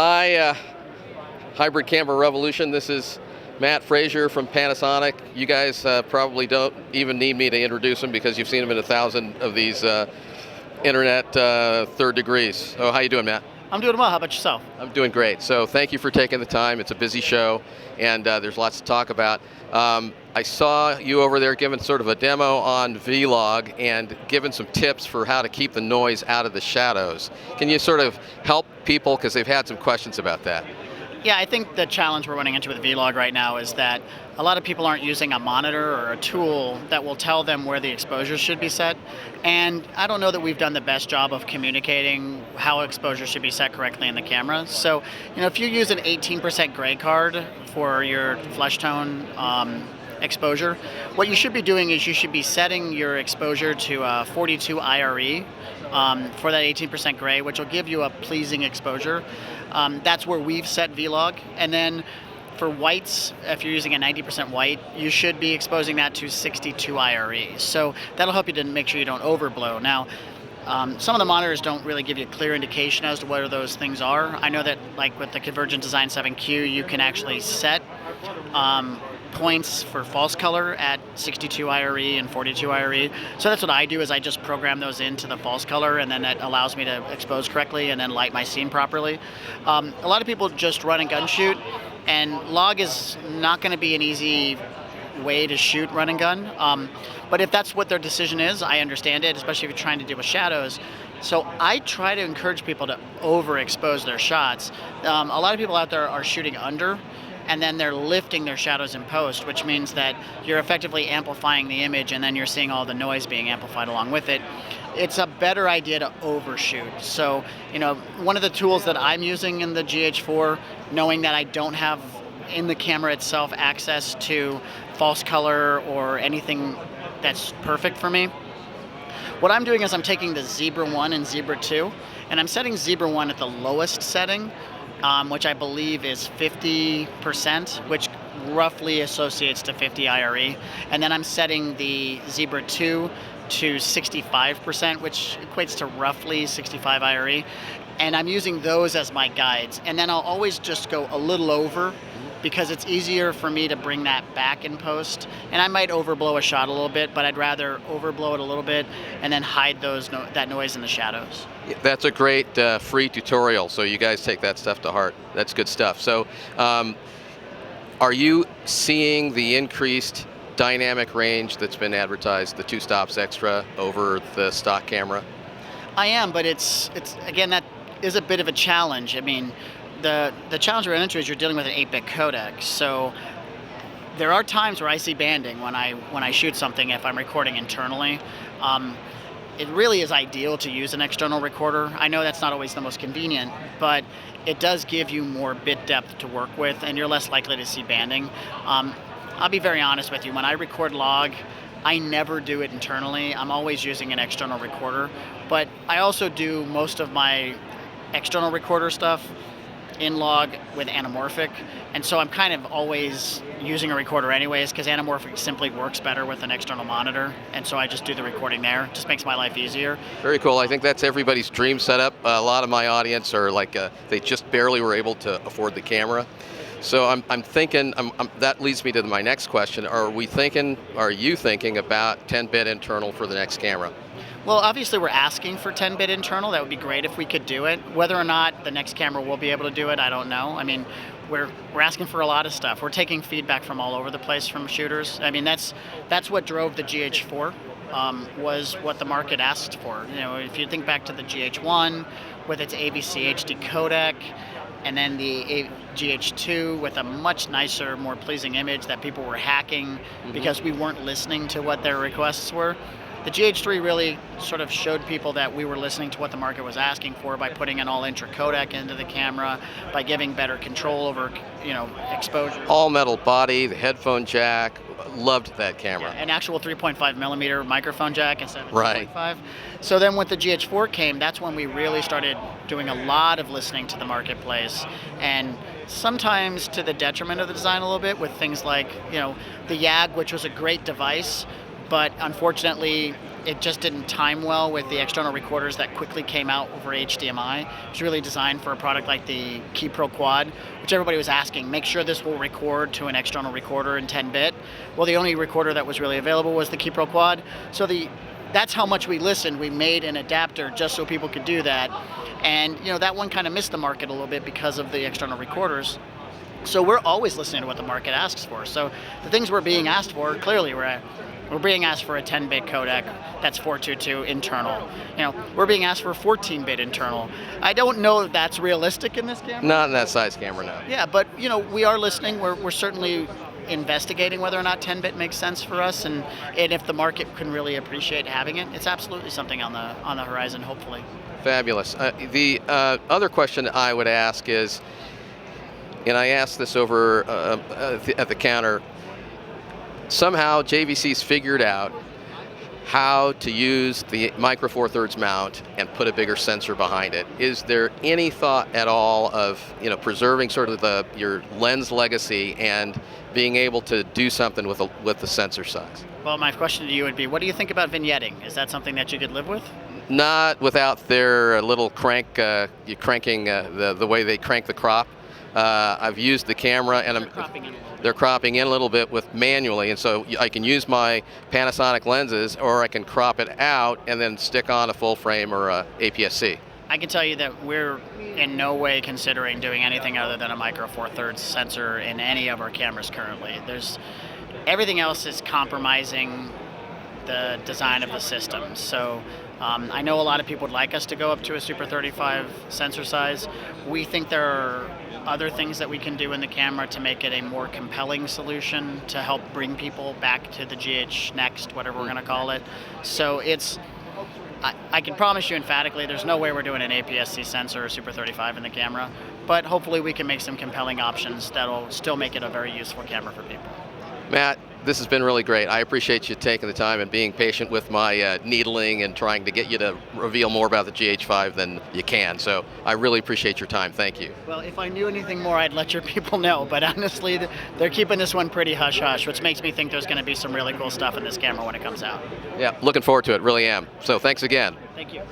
Hi, Hybrid Camera Revolution. This is Matt Frazer from Panasonic. You guys probably don't even need me to introduce him because you've seen him in 1,000 of these internet third degrees. So how you doing, Matt? I'm doing well. How about yourself? I'm doing great. So thank you for taking the time. It's a busy show, and there's lots to talk about. I saw you over there giving sort of a demo on Vlog and giving some tips for how to keep the noise out of the shadows. Can you sort of help people, because they've had some questions about that? Yeah, I think the challenge we're running into with Vlog right now is that a lot of people aren't using a monitor or a tool that will tell them where the exposure should be set. And I don't know that we've done the best job of communicating how exposure should be set correctly in the camera. So, if you use an 18% gray card for your flesh tone exposure, what you should be doing is you should be setting your exposure to 42 IRE for that 18% gray, which will give you a pleasing exposure. That's where we've set Vlog. And then for whites, if you're using a 90% white, you should be exposing that to 62 IRE. So that'll help you to make sure you don't overblow. Now, some of the monitors don't really give you a clear indication as to where those things are. I know that, like with the Convergent Design 7Q, you can actually set points for false color at 62 IRE and 42 IRE. So that's what I do, is I just program those into the false color, and then that allows me to expose correctly and then light my scene properly. A lot of people just run and gun shoot, and log is not going to be an easy way to shoot run and gun. But if that's what their decision is, I understand it, especially if you're trying to deal with shadows. So I try to encourage people to overexpose their shots. A lot of people out there are shooting under, and then they're lifting their shadows in post, which means that you're effectively amplifying the image, and then you're seeing all the noise being amplified along with it. It's a better idea to overshoot. So, one of the tools that I'm using in the GH4, knowing that I don't have in the camera itself access to false color or anything that's perfect for me, what I'm doing is I'm taking the Zebra 1 and Zebra 2, and I'm setting Zebra 1 at the lowest setting, which I believe is 50%, which roughly associates to 50 IRE. And then I'm setting the Zebra 2 to 65%, which equates to roughly 65 IRE. And I'm using those as my guides. And then I'll always just go a little over, because it's easier for me to bring that back in post. And I might overblow a shot a little bit, but I'd rather overblow it a little bit and then hide that noise in the shadows. That's a great free tutorial, so you guys take that stuff to heart. That's good stuff. So are you seeing the increased dynamic range that's been advertised, the 2 stops extra over the stock camera? I am, but it's again, that is a bit of a challenge. I mean, the challenge we're into is you're dealing with an 8-bit codec. So there are times where I see banding when I shoot something if I'm recording internally. It really is ideal to use an external recorder. I know that's not always the most convenient, but it does give you more bit depth to work with, and you're less likely to see banding. I'll be very honest with you. When I record log, I never do it internally. I'm always using an external recorder, but I also do most of my external recorder stuff in log with anamorphic, and so I'm kind of always using a recorder anyways, because anamorphic simply works better with an external monitor, and so I just do the recording there. It just makes my life easier. Very cool. I think that's everybody's dream setup. A lot of my audience are like, they just barely were able to afford the camera. So I'm thinking, that leads me to my next question. Are you thinking about 10-bit internal for the next camera? Well, obviously we're asking for 10-bit internal. That would be great if we could do it. Whether or not the next camera will be able to do it, I don't know. I mean, we're asking for a lot of stuff. We're taking feedback from all over the place from shooters. I mean, that's what drove the GH4, was what the market asked for. If you think back to the GH1 with its AVC HD codec, and then the GH2 with a much nicer, more pleasing image that people were hacking because we weren't listening to what their requests were. The GH3 really sort of showed people that we were listening to what the market was asking for by putting an all-intra codec into the camera, by giving better control over, exposure. All metal body, the headphone jack. Loved that camera. Yeah, an actual 3.5 millimeter microphone jack instead of 2.5. Right. So then when the GH4 came, that's when we really started doing a lot of listening to the marketplace, and sometimes to the detriment of the design a little bit with things like, the YAG, which was a great device. but unfortunately, it just didn't time well with the external recorders that quickly came out over HDMI. It was really designed for a product like the Key Pro Quad, which everybody was asking, make sure this will record to an external recorder in 10-bit. Well, the only recorder that was really available was the Key Pro Quad. So that's how much we listened. We made an adapter just so people could do that. And that one kind of missed the market a little bit because of the external recorders. So we're always listening to what the market asks for. So the things we're being asked for, clearly we're being asked for a 10-bit codec that's 422 internal. We're being asked for a 14-bit internal. I don't know if that's realistic in this camera. Not in that size camera, no. Yeah, but we are listening. We're certainly investigating whether or not 10-bit makes sense for us, and if the market can really appreciate having it, it's absolutely something on the horizon, hopefully. Fabulous. The other question I would ask is, and I asked this over at the counter, somehow JVC's figured out how to use the micro four thirds mount and put a bigger sensor behind it. Is there any thought at all of preserving sort of your lens legacy and being able to do something with the sensor size? Well, my question to you would be, what do you think about vignetting? Is that something that you could live with? Not without their little cranking the way they crank the crop. I've used the camera and they're cropping in a little bit with manually, and so I can use my Panasonic lenses, or I can crop it out and then stick on a full frame or a APS-C. I can tell you that we're in no way considering doing anything other than a micro four thirds sensor in any of our cameras currently. Everything else is compromising the design of the system. So I know a lot of people would like us to go up to a Super 35 sensor size. We think there are other things that we can do in the camera to make it a more compelling solution to help bring people back to the GH Next, whatever we're going to call it. So I can promise you emphatically there's no way we're doing an APS-C sensor or Super 35 in the camera, but hopefully we can make some compelling options that'll still make it a very useful camera for people. Matt, this has been really great. I appreciate you taking the time and being patient with my needling and trying to get you to reveal more about the GH5 than you can. So I really appreciate your time. Thank you. Well, if I knew anything more, I'd let your people know. But honestly, they're keeping this one pretty hush-hush, which makes me think there's going to be some really cool stuff in this camera when it comes out. Yeah, looking forward to it. Really am. So thanks again. Thank you.